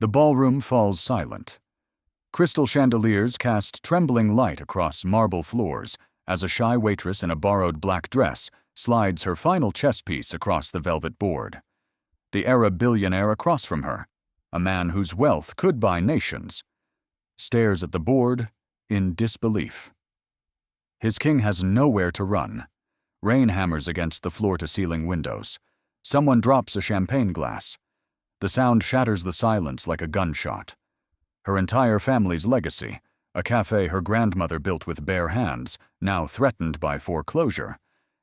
The ballroom falls silent. Crystal chandeliers cast trembling light across marble floors as a shy waitress in a borrowed black dress slides her final chess piece across the velvet board. The Arab billionaire across from her, a man whose wealth could buy nations, stares at the board in disbelief. His king has nowhere to run. Rain hammers against the floor-to-ceiling windows. Someone drops a champagne glass. The sound shatters the silence like a gunshot. Her entire family's legacy, a cafe her grandmother built with bare hands, now threatened by foreclosure,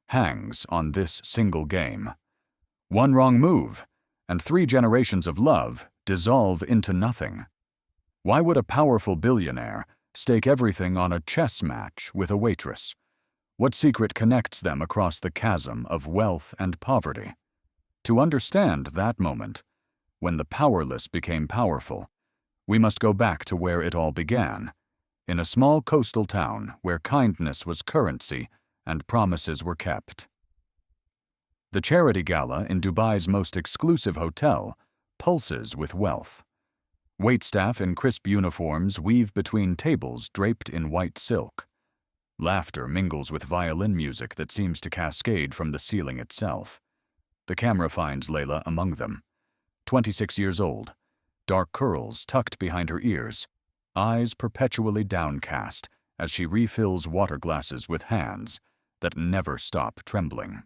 hangs on this single game. One wrong move, and 3 generations of love dissolve into nothing. Why would a powerful billionaire stake everything on a chess match with a waitress? What secret connects them across the chasm of wealth and poverty? To understand that moment, when the powerless became powerful, we must go back to where it all began, in a small coastal town where kindness was currency and promises were kept. The charity gala in Dubai's most exclusive hotel pulses with wealth. Waitstaff in crisp uniforms weave between tables draped in white silk. Laughter mingles with violin music that seems to cascade from the ceiling itself. The camera finds Layla among them. 26 years old, dark curls tucked behind her ears, eyes perpetually downcast as she refills water glasses with hands that never stop trembling.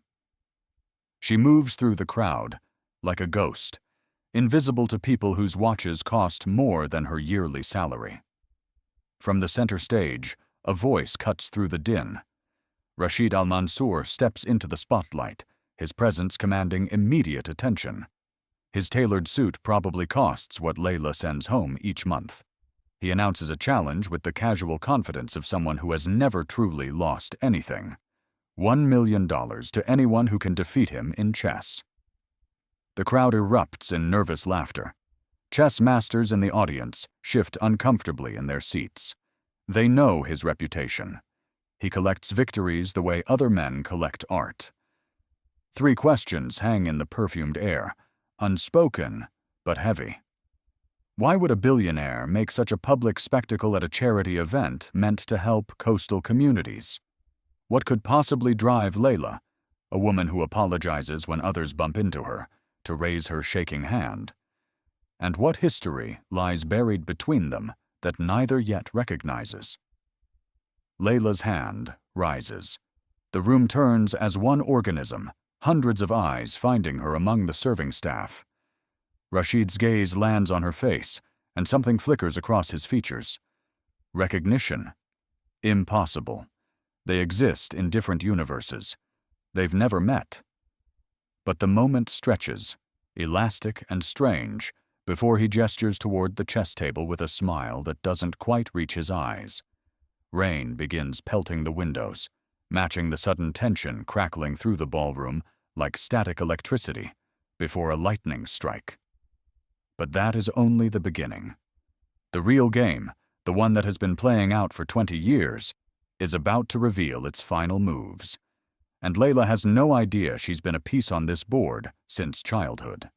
She moves through the crowd like a ghost, invisible to people whose watches cost more than her yearly salary. From the center stage, a voice cuts through the din. Rashid Al-Mansour steps into the spotlight, his presence commanding immediate attention. His tailored suit probably costs what Layla sends home each month. He announces a challenge with the casual confidence of someone who has never truly lost anything. $1 million to anyone who can defeat him in chess. The crowd erupts in nervous laughter. Chess masters in the audience shift uncomfortably in their seats. They know his reputation. He collects victories the way other men collect art. 3 questions hang in the perfumed air, unspoken but heavy. Why would a billionaire make such a public spectacle at a charity event meant to help coastal communities? What could possibly drive Layla, a woman who apologizes when others bump into her, to raise her shaking hand? And what history lies buried between them that neither yet recognizes? Layla's hand rises. The room turns as one organism, hundreds of eyes finding her among the serving staff. Rashid's gaze lands on her face, and something flickers across his features. Recognition? Impossible. They exist in different universes. They've never met. But the moment stretches, elastic and strange, before he gestures toward the chess table with a smile that doesn't quite reach his eyes. Rain begins pelting the windows, matching the sudden tension crackling through the ballroom like static electricity before a lightning strike. But that is only the beginning. The real game, the one that has been playing out for 20 years, is about to reveal its final moves. And Layla has no idea she's been a piece on this board since childhood.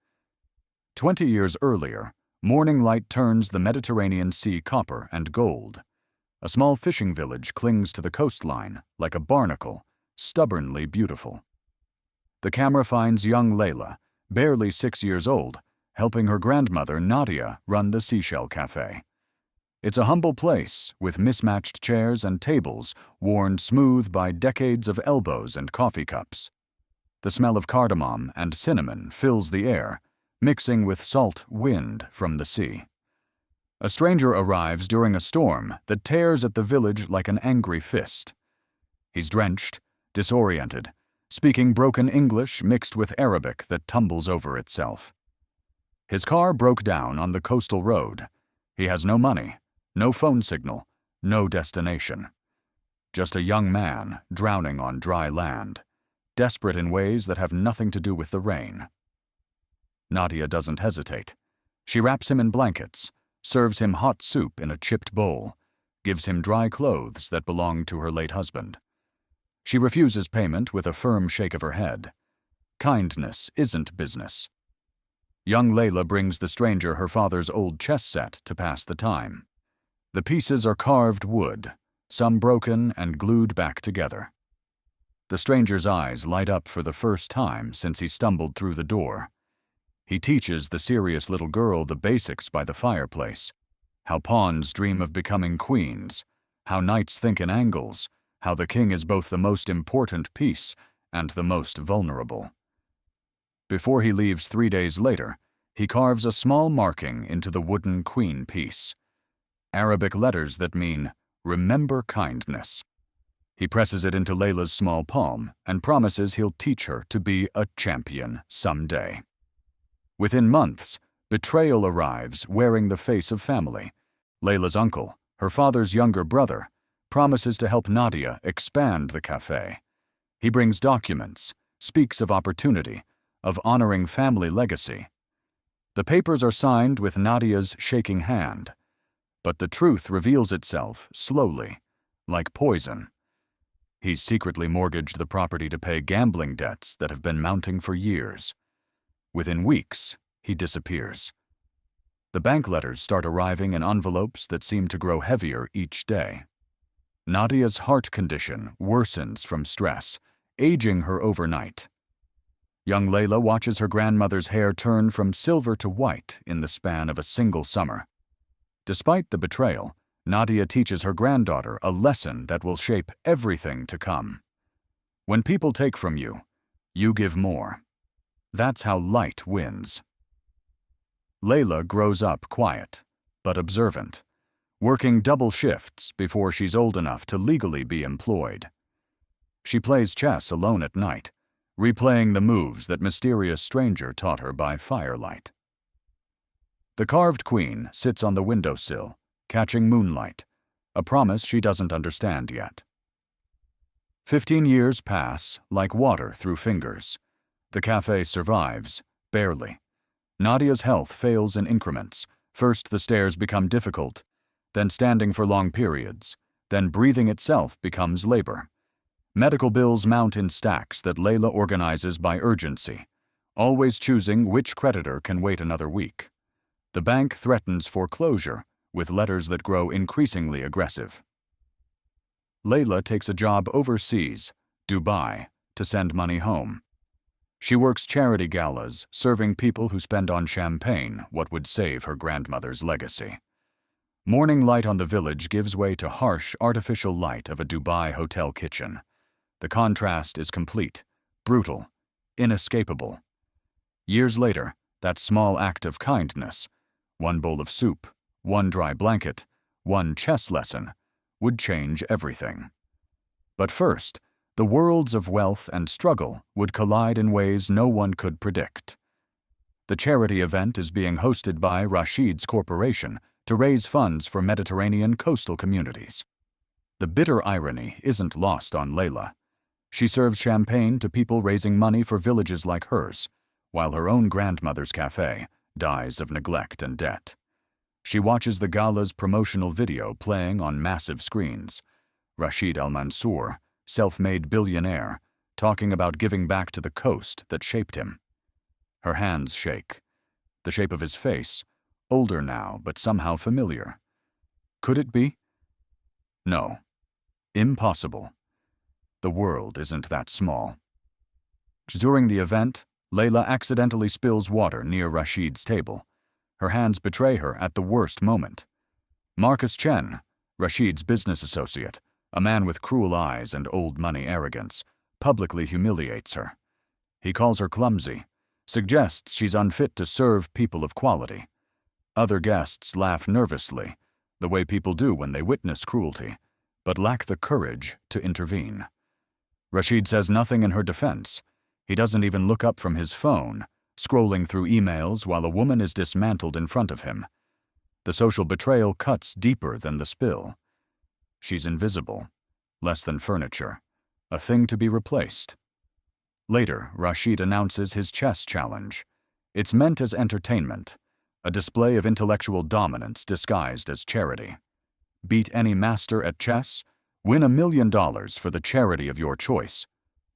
20 years earlier, morning light turns the Mediterranean Sea copper and gold. A small fishing village clings to the coastline like a barnacle, stubbornly beautiful. The camera finds young Layla, barely 6 years old, helping her grandmother Nadia run the Seashell Cafe. It's a humble place with mismatched chairs and tables worn smooth by decades of elbows and coffee cups. The smell of cardamom and cinnamon fills the air, mixing with salt wind from the sea. A stranger arrives during a storm that tears at the village like an angry fist. He's drenched, disoriented, speaking broken English mixed with Arabic that tumbles over itself. His car broke down on the coastal road. He has no money, no phone signal, no destination. Just a young man drowning on dry land, desperate in ways that have nothing to do with the rain. Nadia doesn't hesitate. She wraps him in blankets, serves him hot soup in a chipped bowl, gives him dry clothes that belonged to her late husband. She refuses payment with a firm shake of her head. Kindness isn't business. Young Layla brings the stranger her father's old chess set to pass the time. The pieces are carved wood, some broken and glued back together. The stranger's eyes light up for the first time since he stumbled through the door. He teaches the serious little girl the basics by the fireplace: how pawns dream of becoming queens, how knights think in angles, how the king is both the most important piece and the most vulnerable. Before he leaves 3 days later, he carves a small marking into the wooden queen piece. Arabic letters that mean, "Remember kindness." He presses it into Layla's small palm and promises he'll teach her to be a champion someday. Within months, betrayal arrives wearing the face of family. Layla's uncle, her father's younger brother, promises to help Nadia expand the cafe. He brings documents, speaks of opportunity, of honoring family legacy. The papers are signed with Nadia's shaking hand, but the truth reveals itself slowly, like poison. He's secretly mortgaged the property to pay gambling debts that have been mounting for years. Within weeks, he disappears. The bank letters start arriving in envelopes that seem to grow heavier each day. Nadia's heart condition worsens from stress, aging her overnight. Young Layla watches her grandmother's hair turn from silver to white in the span of a single summer. Despite the betrayal, Nadia teaches her granddaughter a lesson that will shape everything to come. When people take from you, you give more. That's how light wins. Layla grows up quiet, but observant, working double shifts before she's old enough to legally be employed. She plays chess alone at night, replaying the moves that mysterious stranger taught her by firelight. The carved queen sits on the windowsill, catching moonlight, a promise she doesn't understand yet. 15 years pass like water through fingers. The cafe survives, barely. Nadia's health fails in increments. First the stairs become difficult, then standing for long periods, then breathing itself becomes labor. Medical bills mount in stacks that Layla organizes by urgency, always choosing which creditor can wait another week. The bank threatens foreclosure, with letters that grow increasingly aggressive. Layla takes a job overseas, Dubai, to send money home. She works charity galas, serving people who spend on champagne what would save her grandmother's legacy. Morning light on the village gives way to harsh, artificial light of a Dubai hotel kitchen. The contrast is complete, brutal, inescapable. Years later, that small act of kindness, one bowl of soup, one dry blanket, one chess lesson, would change everything. But first, the worlds of wealth and struggle would collide in ways no one could predict. The charity event is being hosted by Rashid's corporation to raise funds for Mediterranean coastal communities. The bitter irony isn't lost on Layla. She serves champagne to people raising money for villages like hers, while her own grandmother's cafe dies of neglect and debt. She watches the gala's promotional video playing on massive screens. Rashid Al-Mansour, self-made billionaire, talking about giving back to the coast that shaped him. Her hands shake. The shape of his face, older now but somehow familiar. Could it be? No. Impossible. The world isn't that small. During the event, Layla accidentally spills water near Rashid's table. Her hands betray her at the worst moment. Marcus Chen, Rashid's business associate, a man with cruel eyes and old money arrogance, publicly humiliates her. He calls her clumsy, suggests she's unfit to serve people of quality. Other guests laugh nervously, the way people do when they witness cruelty, but lack the courage to intervene. Rashid says nothing in her defense. He doesn't even look up from his phone, scrolling through emails while a woman is dismantled in front of him. The social betrayal cuts deeper than the spill. She's invisible, less than furniture, a thing to be replaced. Later, Rashid announces his chess challenge. It's meant as entertainment, a display of intellectual dominance disguised as charity. Beat any master at chess? Win $1 million for the charity of your choice.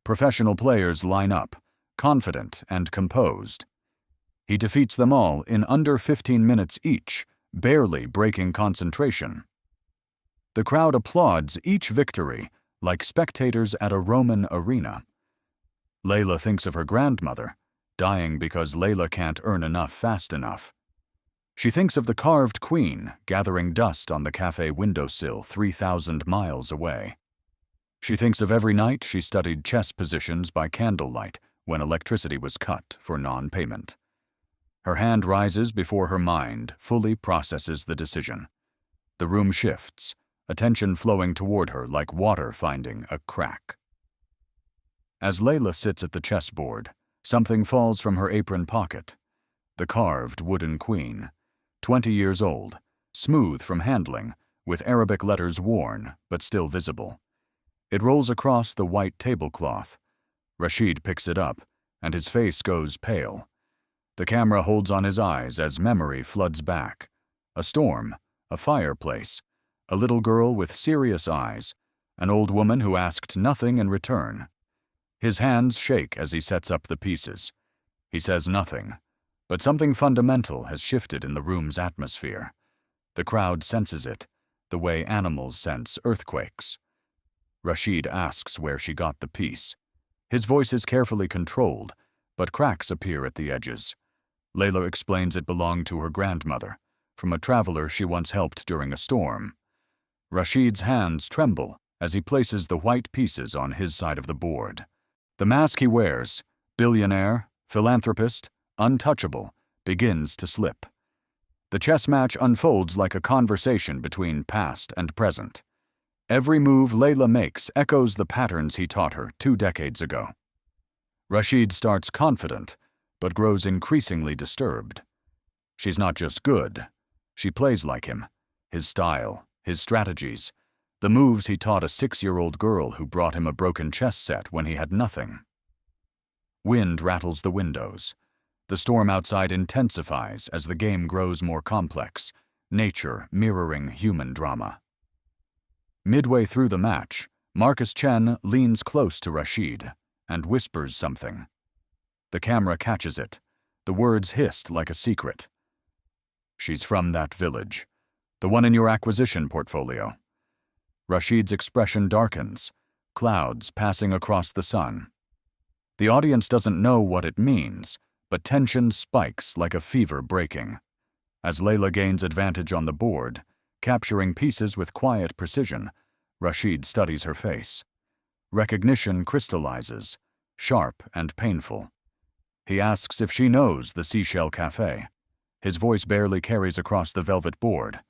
Professional players line up, confident and composed. He defeats them all in under 15 minutes each, barely breaking concentration. The crowd applauds each victory like spectators at a Roman arena. Layla thinks of her grandmother, dying because Layla can't earn enough fast enough. She thinks of the carved queen gathering dust on the cafe windowsill 3,000 miles away. She thinks of every night she studied chess positions by candlelight when electricity was cut for non-payment. Her hand rises before her mind fully processes the decision. The room shifts, attention flowing toward her like water finding a crack. As Layla sits at the chessboard, something falls from her apron pocket. The carved wooden queen, 20 years old, smooth from handling, with Arabic letters worn but still visible. It rolls across the white tablecloth. Rashid picks it up, and his face goes pale. The camera holds on his eyes as memory floods back. A storm, a fireplace, a little girl with serious eyes, an old woman who asked nothing in return. His hands shake as he sets up the pieces. He says nothing, but something fundamental has shifted in the room's atmosphere. The crowd senses it, the way animals sense earthquakes. Rashid asks where she got the piece. His voice is carefully controlled, but cracks appear at the edges. Layla explains it belonged to her grandmother, from a traveler she once helped during a storm. Rashid's hands tremble as he places the white pieces on his side of the board. The mask he wears, billionaire, philanthropist, untouchable, begins to slip. The chess match unfolds like a conversation between past and present. Every move Layla makes echoes the patterns he taught her 2 decades ago. Rashid starts confident, but grows increasingly disturbed. She's not just good, she plays like him. His style, his strategies, the moves he taught a 6-year-old girl who brought him a broken chess set when he had nothing. Wind rattles the windows. The storm outside intensifies as the game grows more complex, nature mirroring human drama. Midway through the match, Marcus Chen leans close to Rashid and whispers something. The camera catches it, the words hissed like a secret. "She's from that village, the one in your acquisition portfolio." Rashid's expression darkens, clouds passing across the sun. The audience doesn't know what it means, but tension spikes like a fever breaking. As Layla gains advantage on the board, capturing pieces with quiet precision, Rashid studies her face. Recognition crystallizes, sharp and painful. He asks if she knows the Seashell Cafe. His voice barely carries across the velvet board.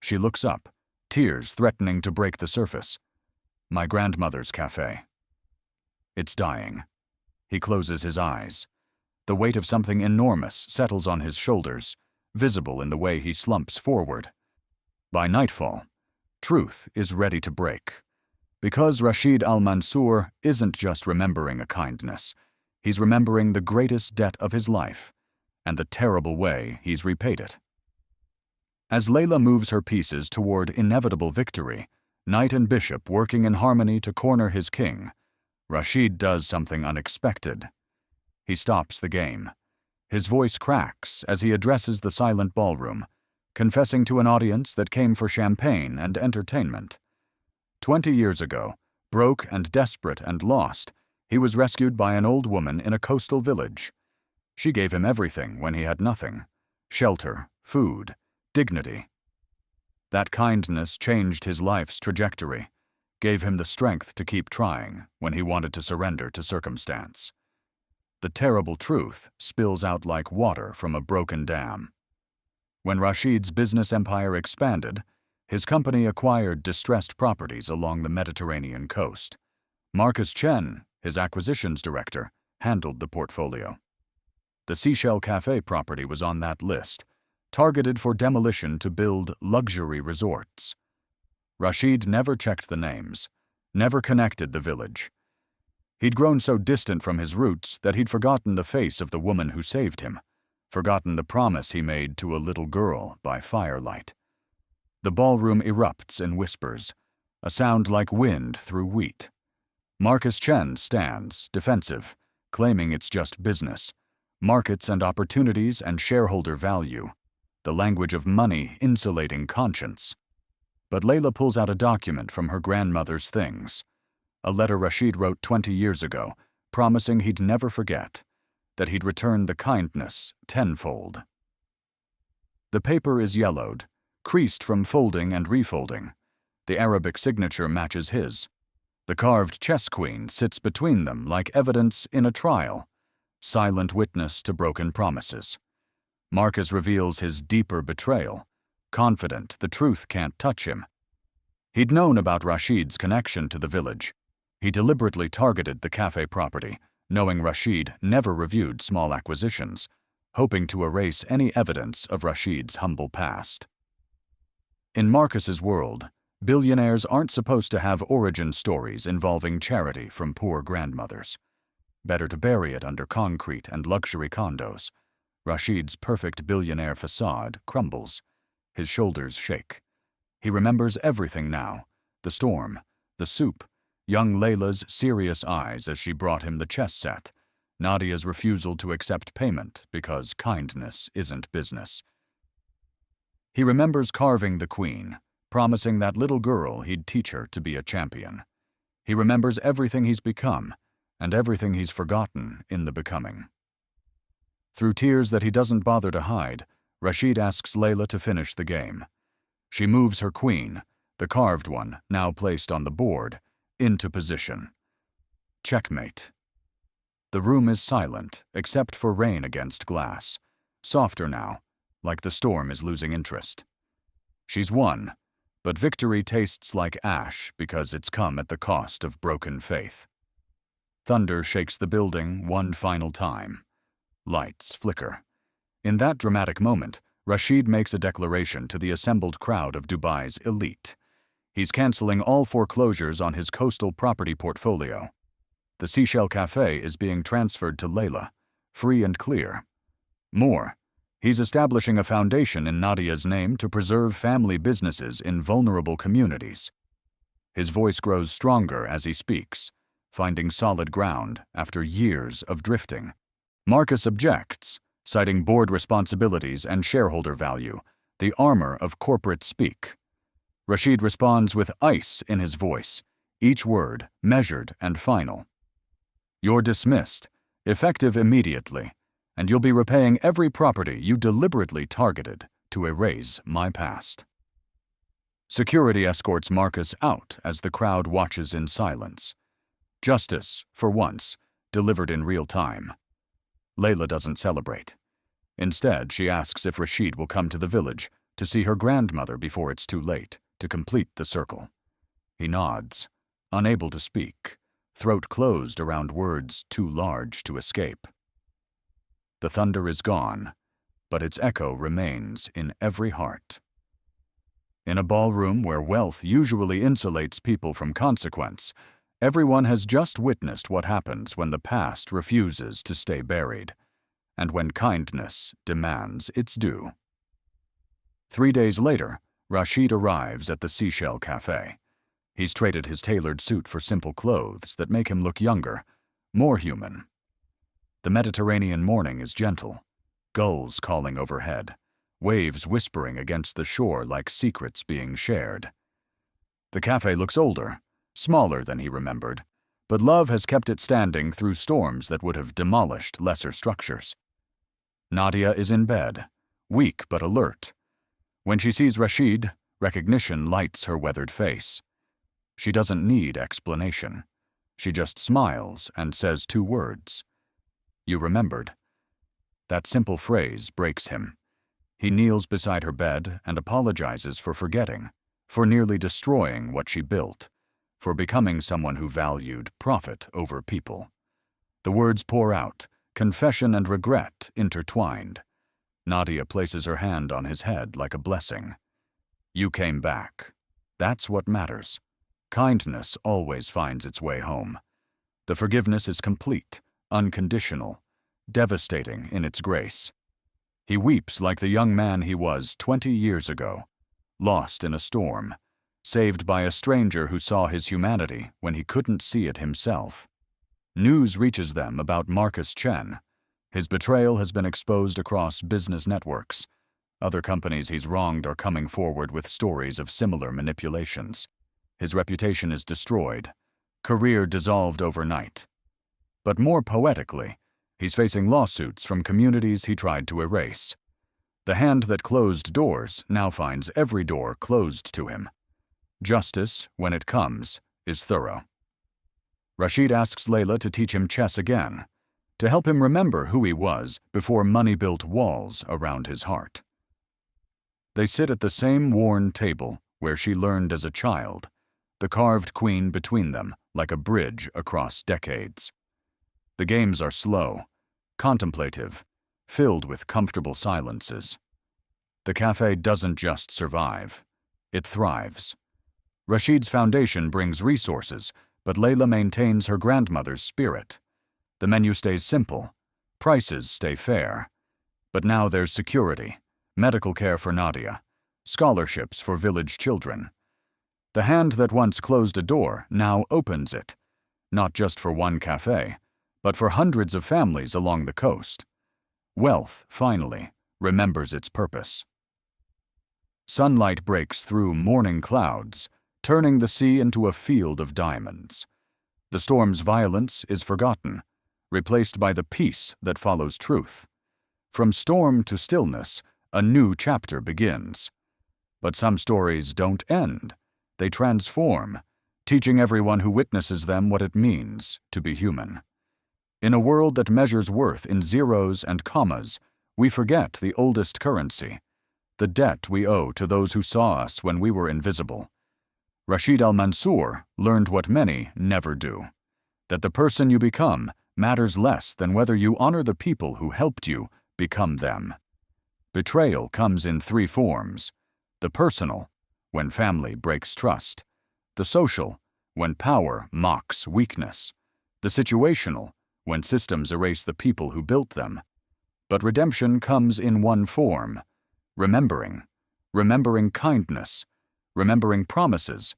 She looks up, tears threatening to break the surface. "My grandmother's cafe." It's dying. He closes his eyes. The weight of something enormous settles on his shoulders, visible in the way he slumps forward. By nightfall, truth is ready to break. Because Rashid al-Mansour isn't just remembering a kindness, he's remembering the greatest debt of his life, and the terrible way he's repaid it. As Layla moves her pieces toward inevitable victory, knight and bishop working in harmony to corner his king, Rashid does something unexpected. He stops the game. His voice cracks as he addresses the silent ballroom, confessing to an audience that came for champagne and entertainment. 20 years ago, broke and desperate and lost, he was rescued by an old woman in a coastal village. She gave him everything when he had nothing: shelter, food, dignity. That kindness changed his life's trajectory, gave him the strength to keep trying when he wanted to surrender to circumstance. The terrible truth spills out like water from a broken dam. When Rashid's business empire expanded, his company acquired distressed properties along the Mediterranean coast. Marcus Chen, his acquisitions director, handled the portfolio. The Seashell Cafe property was on that list, targeted for demolition to build luxury resorts. Rashid never checked the names, never connected the village. He'd grown so distant from his roots that he'd forgotten the face of the woman who saved him, forgotten the promise he made to a little girl by firelight. The ballroom erupts in whispers, a sound like wind through wheat. Marcus Chen stands, defensive, claiming it's just business, Markets and opportunities and shareholder value. The language of money insulating conscience. But Layla pulls out a document from her grandmother's things. A letter Rashid wrote 20 years ago, promising he'd never forget, that he'd return the kindness tenfold. The paper is yellowed, creased from folding and refolding. The Arabic signature matches his. The carved chess queen sits between them like evidence in a trial, silent witness to broken promises. Marcus reveals his deeper betrayal, confident the truth can't touch him. He'd known about Rashid's connection to the village. He deliberately targeted the cafe property, knowing Rashid never reviewed small acquisitions, hoping to erase any evidence of Rashid's humble past. In Marcus's world, billionaires aren't supposed to have origin stories involving charity from poor grandmothers. Better to bury it under concrete and luxury condos. Rashid's perfect billionaire facade crumbles. His shoulders shake. He remembers everything now: the storm, the soup, young Layla's serious eyes as she brought him the chess set, Nadia's refusal to accept payment because kindness isn't business. He remembers carving the queen, promising that little girl he'd teach her to be a champion. He remembers everything he's become, and everything he's forgotten in the becoming. Through tears that he doesn't bother to hide, Rashid asks Layla to finish the game. She moves her queen, the carved one, now placed on the board, into position. Checkmate. The room is silent, except for rain against glass. Softer now, like the storm is losing interest. She's won, but victory tastes like ash because it's come at the cost of broken faith. Thunder shakes the building one final time. Lights flicker. In that dramatic moment, Rashid makes a declaration to the assembled crowd of Dubai's elite. He's canceling all foreclosures on his coastal property portfolio. The Seashell Cafe is being transferred to Layla, free and clear. More, he's establishing a foundation in Nadia's name to preserve family businesses in vulnerable communities. His voice grows stronger as he speaks, finding solid ground after years of drifting. Marcus objects, citing board responsibilities and shareholder value, the armor of corporate speak. Rashid responds with ice in his voice, each word measured and final. You're dismissed, effective immediately, and you'll be repaying every property you deliberately targeted to erase my past. Security escorts Marcus out as the crowd watches in silence. Justice, for once, delivered in real time. Layla doesn't celebrate. Instead, she asks if Rashid will come to the village to see her grandmother before it's too late, to complete the circle. He nods, unable to speak, throat closed around words too large to escape. The thunder is gone, but its echo remains in every heart. In a ballroom where wealth usually insulates people from consequence, everyone has just witnessed what happens when the past refuses to stay buried, and when kindness demands its due. 3 days later, Rashid arrives at the Seashell Cafe. He's traded his tailored suit for simple clothes that make him look younger, more human. The Mediterranean morning is gentle, gulls calling overhead, waves whispering against the shore like secrets being shared. The cafe looks older, smaller than he remembered, but love has kept it standing through storms that would have demolished lesser structures. Nadia is in bed, weak but alert. When she sees Rashid, recognition lights her weathered face. She doesn't need explanation. She just smiles and says 2 words. You remembered. That simple phrase breaks him. He kneels beside her bed and apologizes for forgetting, for nearly destroying what she built, for becoming someone who valued profit over people. The words pour out, confession and regret intertwined. Nadia places her hand on his head like a blessing. You came back. That's what matters. Kindness always finds its way home. The forgiveness is complete, unconditional, devastating in its grace. He weeps like the young man he was 20 years ago, lost in a storm, saved by a stranger who saw his humanity when he couldn't see it himself. News reaches them about Marcus Chen. His betrayal has been exposed across business networks. Other companies he's wronged are coming forward with stories of similar manipulations. His reputation is destroyed, career dissolved overnight. But more poetically, he's facing lawsuits from communities he tried to erase. The hand that closed doors now finds every door closed to him. Justice, when it comes, is thorough. Rashid asks Layla to teach him chess again, to help him remember who he was before money built walls around his heart. They sit at the same worn table where she learned as a child, the carved queen between them like a bridge across decades. The games are slow, contemplative, filled with comfortable silences. The cafe doesn't just survive, it thrives. Rashid's foundation brings resources, but Layla maintains her grandmother's spirit. The menu stays simple, prices stay fair. But now there's security, medical care for Nadia, scholarships for village children. The hand that once closed a door now opens it, not just for one cafe, but for hundreds of families along the coast. Wealth, finally, remembers its purpose. Sunlight breaks through morning clouds, turning the sea into a field of diamonds. The storm's violence is forgotten, replaced by the peace that follows truth. From storm to stillness, a new chapter begins. But some stories don't end. They transform, teaching everyone who witnesses them what it means to be human. In a world that measures worth in zeros and commas, we forget the oldest currency, the debt we owe to those who saw us when we were invisible. Rashid al-Mansour learned what many never do, that the person you become matters less than whether you honor the people who helped you become them. Betrayal comes in three forms: the personal, when family breaks trust; the social, when power mocks weakness; the situational, when systems erase the people who built them. But redemption comes in one form: remembering kindness, remembering promises,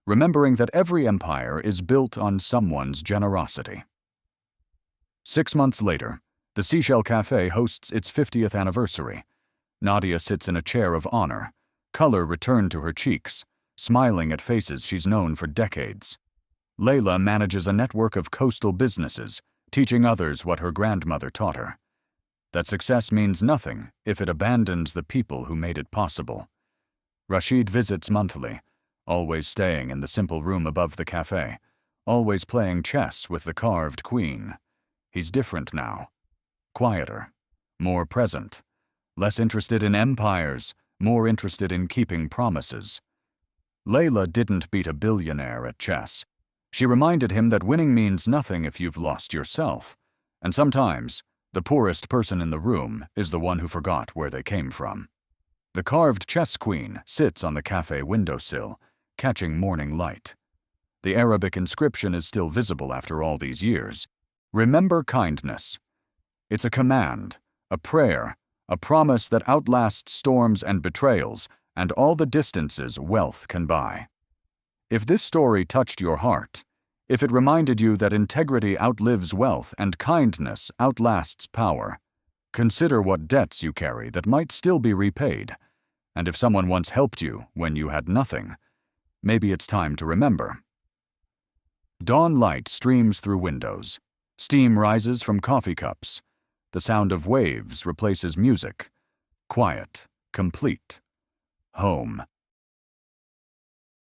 remembering that every empire is built on someone's generosity. 6 months later, the Seashell Cafe hosts its 50th anniversary. Nadia sits in a chair of honor, color returned to her cheeks, smiling at faces she's known for decades. Layla manages a network of coastal businesses, teaching others what her grandmother taught her: that success means nothing if it abandons the people who made it possible. Rashid visits monthly, always staying in the simple room above the cafe, always playing chess with the carved queen. He's different now. Quieter, more present, less interested in empires, more interested in keeping promises. Layla didn't beat a billionaire at chess. She reminded him that winning means nothing if you've lost yourself, and sometimes the poorest person in the room is the one who forgot where they came from. The carved chess queen sits on the cafe windowsill, catching morning light. The Arabic inscription is still visible after all these years. Remember kindness. It's a command, a prayer, a promise that outlasts storms and betrayals and all the distances wealth can buy. If this story touched your heart, if it reminded you that integrity outlives wealth and kindness outlasts power, consider what debts you carry that might still be repaid. And if someone once helped you when you had nothing, maybe it's time to remember. Dawn light streams through windows. Steam rises from coffee cups. The sound of waves replaces music. Quiet, complete. Home.